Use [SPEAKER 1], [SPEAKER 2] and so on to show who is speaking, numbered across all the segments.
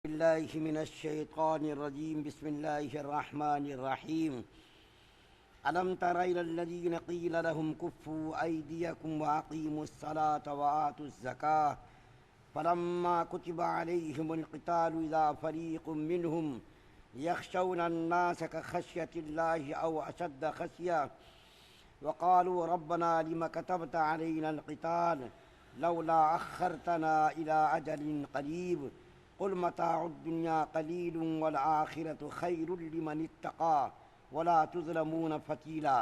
[SPEAKER 1] بالله من الشيطان الرجيم. بسم الله الرحمن الرحيم. ألم تر إلى الذين قيل لهم كفوا أيديكم وأقيموا الصلاة وآتوا الزكاة فلما كتب عليهم القتال إذا فريق منهم يخشون الناس كخشية الله أو أشد خشية وقالوا ربنا لم كتبت علينا القتال لولا أخرتنا إلى أجل قريب قل متاع الدنيا قلیل والآخرة خیر لمن اتقى ولا تظلمون فتیلا۔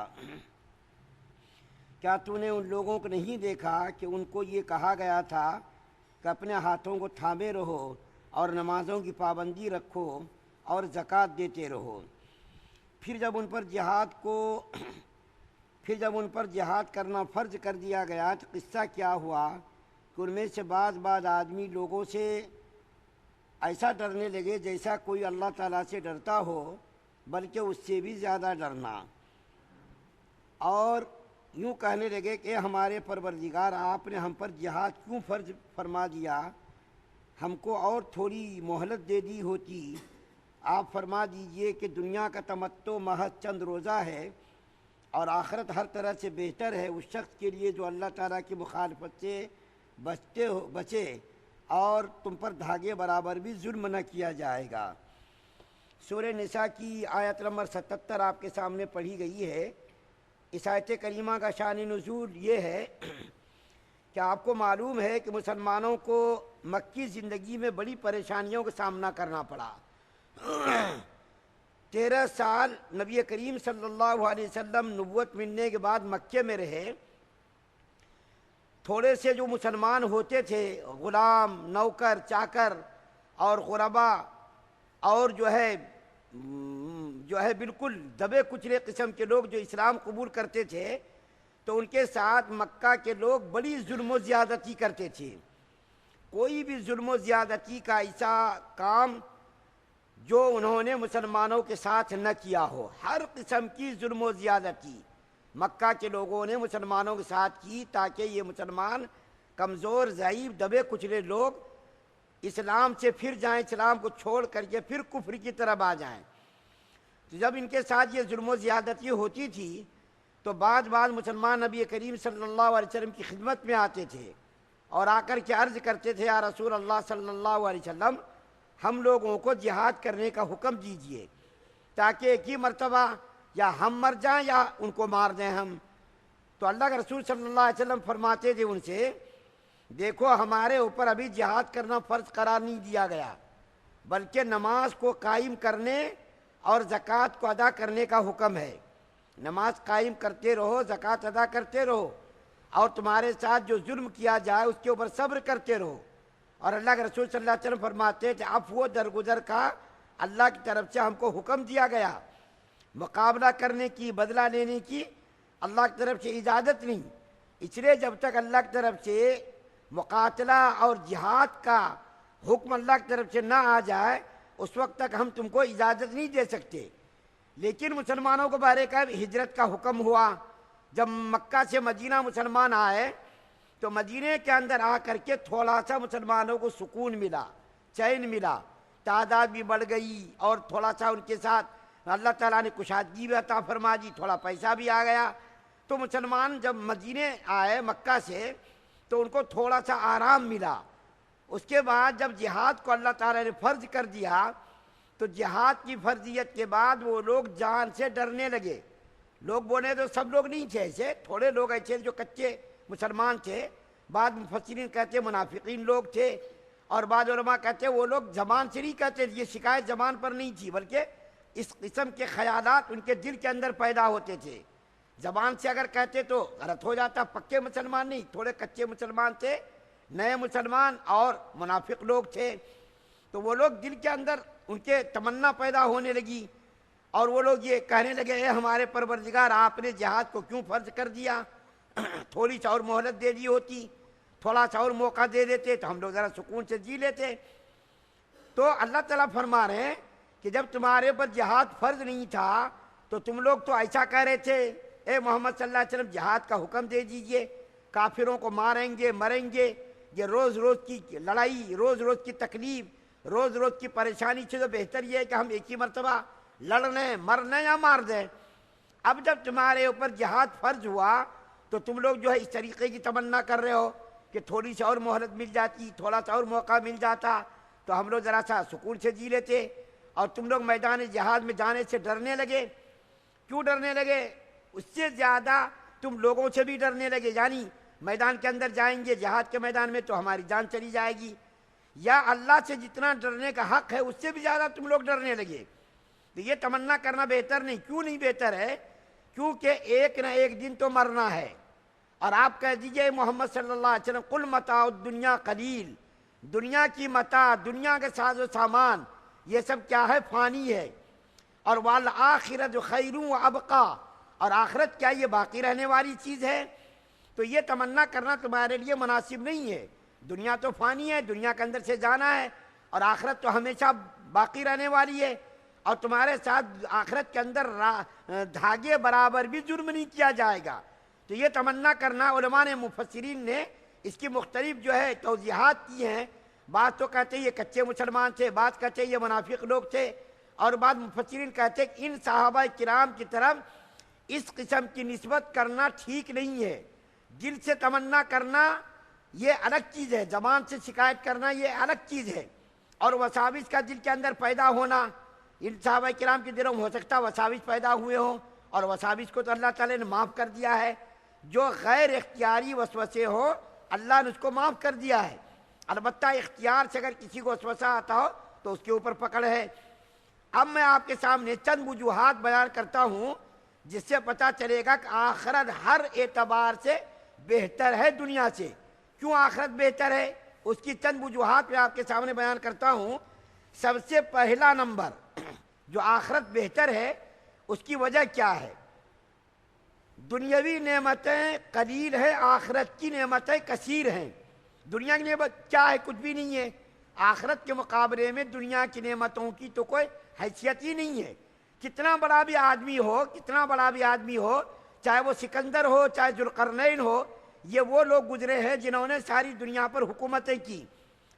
[SPEAKER 1] کیا تو نے ان لوگوں کو نہیں دیکھا کہ ان کو یہ کہا گیا تھا کہ اپنے ہاتھوں کو تھامے رہو اور نمازوں کی پابندی رکھو اور زکوٰۃ دیتے رہو، پھر جب ان پر جہاد کرنا فرض کر دیا گیا تو قصہ کیا ہوا کہ ان میں سے بعض آدمی لوگوں سے ایسا ڈرنے لگے جیسا کوئی اللہ تعالیٰ سے ڈرتا ہو، بلکہ اس سے بھی زیادہ ڈرنا، اور یوں کہنے لگے کہ ہمارے پروردگار آپ نے ہم پر جہاد کیوں فرض فرما دیا، ہم کو اور تھوڑی مہلت دے دی ہوتی۔ آپ فرما دیجئے کہ دنیا کا تمتع محض چند روزہ ہے اور آخرت ہر طرح سے بہتر ہے اس شخص کے لیے جو اللہ تعالیٰ کی مخالفت سے بچے اور تم پر دھاگے برابر بھی ظلم نہ کیا جائے گا۔ سورہ نساء کی آیت نمبر 77 آپ کے سامنے پڑھی گئی ہے۔ اس آیت کریمہ کا شان نزول یہ ہے کہ آپ کو معلوم ہے کہ مسلمانوں کو مکی زندگی میں بڑی پریشانیوں کا سامنا کرنا پڑا۔ 13 سال نبی کریم صلی اللہ علیہ وسلم نبوت ملنے کے بعد مکے میں رہے۔ تھوڑے سے جو مسلمان ہوتے تھے، غلام، نوکر، چاکر اور غربا اور جو ہے بالکل دبے کچلے قسم کے لوگ جو اسلام قبول کرتے تھے، تو ان کے ساتھ مکہ کے لوگ بڑی ظلم و زیادتی کرتے تھے۔ کوئی بھی ظلم و زیادتی کا ایسا کام جو انہوں نے مسلمانوں کے ساتھ نہ کیا ہو، ہر قسم کی ظلم و زیادتی مکہ کے لوگوں نے مسلمانوں کے ساتھ کی، تاکہ یہ مسلمان کمزور، ضعیف، دبے کچلے لوگ اسلام سے پھر جائیں، اسلام کو چھوڑ کر کے پھر کفر کی طرف آ جائیں۔ تو جب ان کے ساتھ یہ ظلم و زیادتی ہوتی تھی تو بعض مسلمان نبی کریم صلی اللہ علیہ وسلم کی خدمت میں آتے تھے اور آ کر کے عرض کرتے تھے، یا رسول اللہ صلی اللہ علیہ وسلم، ہم لوگوں کو جہاد کرنے کا حکم دیجئے تاکہ ایک ہی مرتبہ یا ہم مر جائیں یا ان کو مار دیں ہم۔ تو اللہ کے رسول صلی اللہ علیہ وسلم فرماتے تھے ان سے، دیکھو ہمارے اوپر ابھی جہاد کرنا فرض قرار نہیں دیا گیا، بلکہ نماز کو قائم کرنے اور زکوٰۃ کو ادا کرنے کا حکم ہے۔ نماز قائم کرتے رہو، زکوٰۃ ادا کرتے رہو، اور تمہارے ساتھ جو ظلم کیا جائے اس کے اوپر صبر کرتے رہو۔ اور اللہ کے رسول صلی اللہ علیہ وسلم فرماتے تھے، عفو و درگزر کا اللہ کی طرف سے ہم کو حکم دیا گیا، مقابلہ کرنے کی، بدلہ لینے کی اللہ کی طرف سے اجازت نہیں۔ اس لیے جب تک اللہ کی طرف سے مقاتلہ اور جہاد کا حکم اللہ کی طرف سے نہ آ جائے اس وقت تک ہم تم کو اجازت نہیں دے سکتے۔ لیکن مسلمانوں کو بارے کا ہجرت کا حکم ہوا۔ جب مکہ سے مدینہ مسلمان آئے تو مدینے کے اندر آ کر کے تھوڑا سا مسلمانوں کو سکون ملا، چین ملا، تعداد بھی بڑھ گئی اور تھوڑا سا ان کے ساتھ اللہ تعالیٰ نے کشادگی بھی عطا فرما دی، تھوڑا پیسہ بھی آ گیا۔ تو مسلمان جب مدینے آئے مکہ سے تو ان کو تھوڑا سا آرام ملا۔ اس کے بعد جب جہاد کو اللہ تعالیٰ نے فرض کر دیا تو جہاد کی فرضیت کے بعد وہ لوگ جان سے ڈرنے لگے۔ لوگ بولے تو سب لوگ نہیں تھے ایسے، تھوڑے لوگ ایسے جو کچے مسلمان تھے، بعض مفسرین کہتے منافقین لوگ تھے، اور بعض علماء کہتے وہ لوگ زبان سے نہیں کہتے، یہ شکایت زبان پر نہیں تھی، بلکہ اس قسم کے خیالات ان کے دل کے اندر پیدا ہوتے تھے۔ زبان سے اگر کہتے تو غلط ہو جاتا، پکے مسلمان نہیں، تھوڑے کچے مسلمان تھے، نئے مسلمان اور منافق لوگ تھے۔ تو وہ لوگ دل کے اندر ان کے تمنا پیدا ہونے لگی اور وہ لوگ یہ کہنے لگے، اے ہمارے پروردگار، آپ نے جہاد کو کیوں فرض کر دیا؟ تھوڑی سی اور مہلت دے دی ہوتی، تھوڑا سا اور موقع دے دیتے تو ہم لوگ ذرا سکون سے جی لیتے۔ تو اللہ تعالیٰ فرما رہے ہیں کہ جب تمہارے پر جہاد فرض نہیں تھا تو تم لوگ تو ایسا کہہ رہے تھے، اے محمد صلی اللہ علیہ وسلم جہاد کا حکم دے دیجئے، کافروں کو ماریں گے، مریں گے، یہ روز روز کی لڑائی، روز روز کی تکلیف، روز روز کی پریشانی سے تو بہتر یہ ہے کہ ہم ایک ہی مرتبہ لڑ لیں، مر لیں یا مار دیں۔ اب جب تمہارے اوپر جہاد فرض ہوا تو تم لوگ جو ہے اس طریقے کی تمنا کر رہے ہو کہ تھوڑی سی اور مہلت مل جاتی، تھوڑا سا اور موقع مل جاتا تو ہم لوگ ذرا سا سکون سے جی لیتے، اور تم لوگ میدان جہاد میں جانے سے ڈرنے لگے۔ کیوں ڈرنے لگے؟ اس سے زیادہ تم لوگوں سے بھی ڈرنے لگے، یعنی میدان کے اندر جائیں گے جہاد کے میدان میں تو ہماری جان چلی جائے گی، یا اللہ سے جتنا ڈرنے کا حق ہے اس سے بھی زیادہ تم لوگ ڈرنے لگے۔ تو یہ تمنا کرنا بہتر نہیں۔ کیوں نہیں بہتر ہے؟ کیونکہ ایک نہ ایک دن تو مرنا ہے، اور آپ کہہ دیجئے محمد صلی اللہ علیہ وسلم قل متاع الدنیا قلیل، دنیا کی متاع، دنیا کے ساز و سامان، یہ سب کیا ہے؟ فانی ہے، اور والآخرۃ خیر وابقیٰ، اور آخرت کیا یہ باقی رہنے والی چیز ہے؟ تو یہ تمنا کرنا تمہارے لیے مناسب نہیں ہے۔ دنیا تو فانی ہے، دنیا کے اندر سے جانا ہے، اور آخرت تو ہمیشہ باقی رہنے والی ہے، اور تمہارے ساتھ آخرت کے اندر دھاگے برابر بھی جرم نہیں کیا جائے گا۔ تو یہ تمنا کرنا، علماء نے مفسرین نے اس کی مختلف جو ہے توضیحات کی ہیں۔ بعض تو کہتے ہیں یہ کچے مسلمان تھے، بعض کہتے ہیں یہ منافق لوگ تھے، اور بعض مفسرین کہتے ہیں کہ ان صحابہ کرام کی طرف اس قسم کی نسبت کرنا ٹھیک نہیں ہے۔ دل سے تمنا کرنا یہ الگ چیز ہے، زبان سے شکایت کرنا یہ الگ چیز ہے، اور وساوس کا دل کے اندر پیدا ہونا، ان صحابہ کرام کے دلوں میں ہو سکتا ہے وساوس پیدا ہوئے ہوں، اور وساوس کو تو اللہ تعالیٰ نے معاف کر دیا ہے۔ جو غیر اختیاری وسوسے ہو اللہ نے اس کو معاف کر دیا ہے، البتہ اختیار سے اگر کسی کو وسوسہ آتا ہو تو اس کے اوپر پکڑ ہے۔ اب میں آپ کے سامنے چند وجوہات بیان کرتا ہوں جس سے پتہ چلے گا کہ آخرت ہر اعتبار سے بہتر ہے دنیا سے۔ کیوں آخرت بہتر ہے؟ اس کی چند وجوہات میں آپ کے سامنے بیان کرتا ہوں۔ سب سے پہلا نمبر جو آخرت بہتر ہے اس کی وجہ کیا ہے؟ دنیاوی نعمتیں قلیل ہیں، آخرت کی نعمتیں کثیر ہیں۔ دنیا کی نعمت کیا ہے؟ کچھ بھی نہیں ہے۔ آخرت کے مقابلے میں دنیا کی نعمتوں کی تو کوئی حیثیت ہی نہیں ہے۔ کتنا بڑا بھی آدمی ہو، کتنا بڑا بھی آدمی ہو، چاہے وہ سکندر ہو، چاہے ذوالقرنین ہو، یہ وہ لوگ گزرے ہیں جنہوں نے ساری دنیا پر حکومتیں کی۔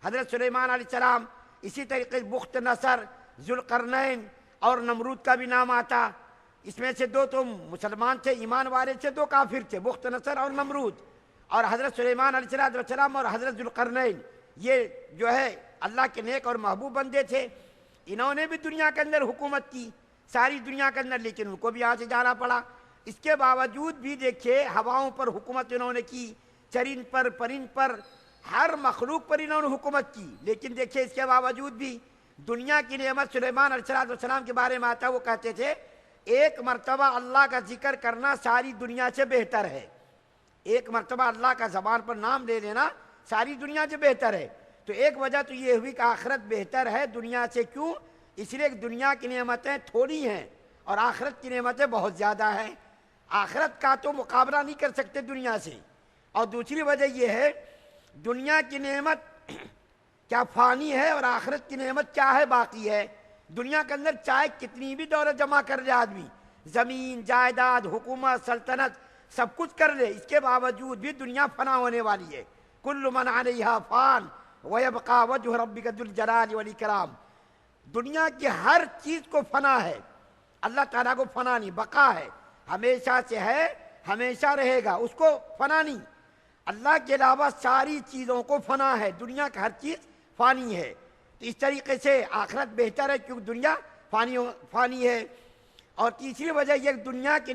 [SPEAKER 1] حضرت سلیمان علیہ السلام، اسی طریقے بخت نصر، ذوالقرنین اور نمرود کا بھی نام آتا۔ اس میں سے دو تو مسلمان تھے، ایمان والے تھے، دو کافر تھے، بخت نصر اور نمرود۔ اور حضرت سلیمان علیہ السلام اور حضرت ذوالقرنین یہ جو ہے اللہ کے نیک اور محبوب بندے تھے۔ انہوں نے بھی دنیا کے اندر حکومت کی، ساری دنیا کے اندر، لیکن ان کو بھی یہاں سے جانا پڑا۔ اس کے باوجود بھی دیکھیے ہواؤں پر حکومت انہوں نے کی، چرند پر، پرند پر، ہر مخلوق پر انہوں نے حکومت کی، لیکن دیکھیے اس کے باوجود بھی دنیا کی نعمت سلیمان علیہ السلام کے بارے میں آتا، وہ کہتے تھے ایک مرتبہ اللہ کا ذکر کرنا ساری دنیا سے بہتر ہے۔ ایک مرتبہ اللہ کا زبان پر نام لے لینا ساری دنیا سے بہتر ہے۔ تو ایک وجہ تو یہ ہوئی کہ آخرت بہتر ہے دنیا سے۔ کیوں؟ اس لیے کہ دنیا کی نعمتیں تھوڑی ہیں اور آخرت کی نعمتیں بہت زیادہ ہیں۔ آخرت کا تو مقابلہ نہیں کر سکتے دنیا سے۔ اور دوسری وجہ یہ ہے دنیا کی نعمت کیا فانی ہے اور آخرت کی نعمت کیا ہے؟ باقی ہے۔ دنیا کے اندر چاہے کتنی بھی دولت جمع کر لے آدمی، زمین، جائیداد، حکومت، سلطنت، سب کچھ کر لے، اس کے باوجود بھی دنیا فنا ہونے والی ہے۔ کل من علیہا فان ویبقی وجہ ربک ذو الجلال والاکرام۔ دنیا کی ہر چیز کو فنا ہے، اللہ تعالیٰ کو فنا نہیں، بقا ہے، ہمیشہ سے ہے، ہمیشہ رہے گا، اس کو فنا نہیں۔ اللہ کے علاوہ ساری چیزوں کو فنا ہے، دنیا کی ہر چیز فانی ہے۔ تو اس طریقے سے آخرت بہتر ہے کیونکہ دنیا فانی ہے۔ اور تیسری وجہ یہ کہ دنیا کی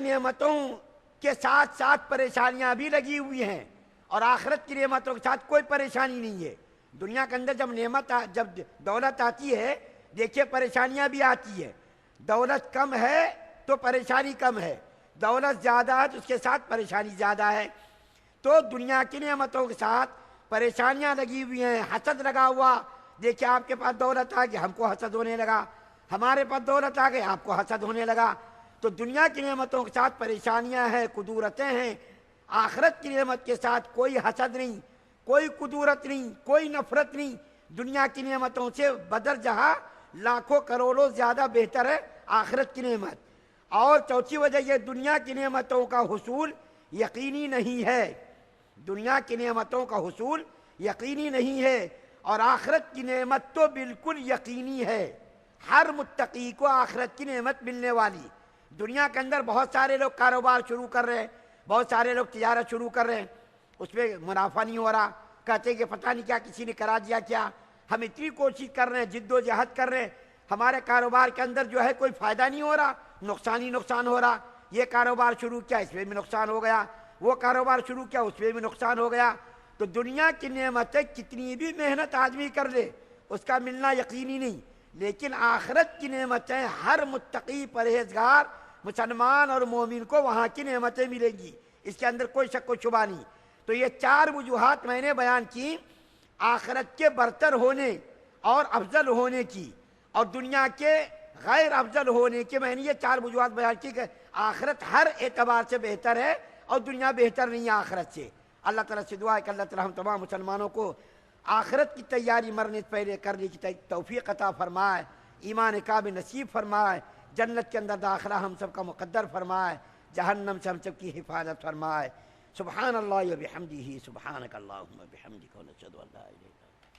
[SPEAKER 1] نعمتوں کے ساتھ ساتھ پریشانیاں بھی لگی ہوئی ہیں، اور آخرت کی نعمتوں کے ساتھ کوئی پریشانی نہیں ہے۔ دنیا کے اندر جب دولت آتی ہے، دیکھیے پریشانیاں بھی آتی ہے۔ دولت کم ہے تو پریشانی کم ہے، دولت زیادہ ہے تو اس کے ساتھ پریشانی زیادہ ہے۔ تو دنیا کی نعمتوں کے ساتھ پریشانیاں لگی ہوئی ہیں، حسد لگا ہوا۔ دیکھیے آپ کے پاس دولت آ گئی، ہم کو حسد ہونے لگا، ہمارے پاس دولت آ گئی، آپ کو حسد ہونے لگا۔ تو دنیا کی نعمتوں کے ساتھ پریشانیاں ہیں، قدورتیں ہیں۔ آخرت کی نعمت کے ساتھ کوئی حسد نہیں، کوئی قدورت نہیں، کوئی نفرت نہیں۔ دنیا کی نعمتوں سے بدر جہاں لاکھوں کروڑوں زیادہ بہتر ہے آخرت کی نعمت۔ اور چوتھی وجہ یہ دنیا کی نعمتوں کا حصول یقینی نہیں ہے۔ دنیا کی نعمتوں کا حصول یقینی نہیں ہے، اور آخرت کی نعمت تو بالکل یقینی ہے۔ ہر متقی کو آخرت کی نعمت ملنے والی۔ دنیا کے اندر بہت سارے لوگ کاروبار شروع کر رہے ہیں، بہت سارے لوگ تجارت شروع کر رہے ہیں، اس پہ منافع نہیں ہو رہا، کہتے ہیں کہ پتہ نہیں کیا کسی نے کرا دیا کیا۔ ہم اتنی کوشش کر رہے ہیں، جد و جہد کر رہے ہیں، ہمارے کاروبار کے اندر جو ہے کوئی فائدہ نہیں ہو رہا، نقصان ہی نقصان ہو رہا۔ یہ کاروبار شروع کیا، اس میں بھی نقصان ہو گیا، وہ کاروبار شروع کیا، اس میں بھی نقصان ہو گیا۔ تو دنیا کی نعمتیں کتنی بھی محنت آدمی کر لے اس کا ملنا یقینی نہیں، لیکن آخرت کی نعمتیں ہر متقی پرہیزگار مسلمان اور مومن کو وہاں کی نعمتیں ملیں گی، اس کے اندر کوئی شک و شبہ نہیں۔ تو یہ 4 وجوہات میں نے بیان کی آخرت کے برتر ہونے اور افضل ہونے کی، اور دنیا کے غیر افضل ہونے کے۔ میں نے یہ 4 وجوہات بیان کی کہ آخرت ہر اعتبار سے بہتر ہے اور دنیا بہتر نہیں ہے آخرت سے۔ اللہ تعالیٰ سے دعا ہے کہ اللہ تعالیٰ ہم تمام مسلمانوں کو آخرت کی تیاری مرنے سے پہلے کرنے کی توفیق عطا فرمائے، ایمان کامل نصیب فرمائے، جنت کے اندر داخلہ ہم سب کا مقدر فرمائے، جہنم سے ہم سب کی حفاظت فرمائے۔ سبحان اللہ و بحمدہ، سبحانک اللہم و بحمدک، ونشہد ان لا الہ الا انت۔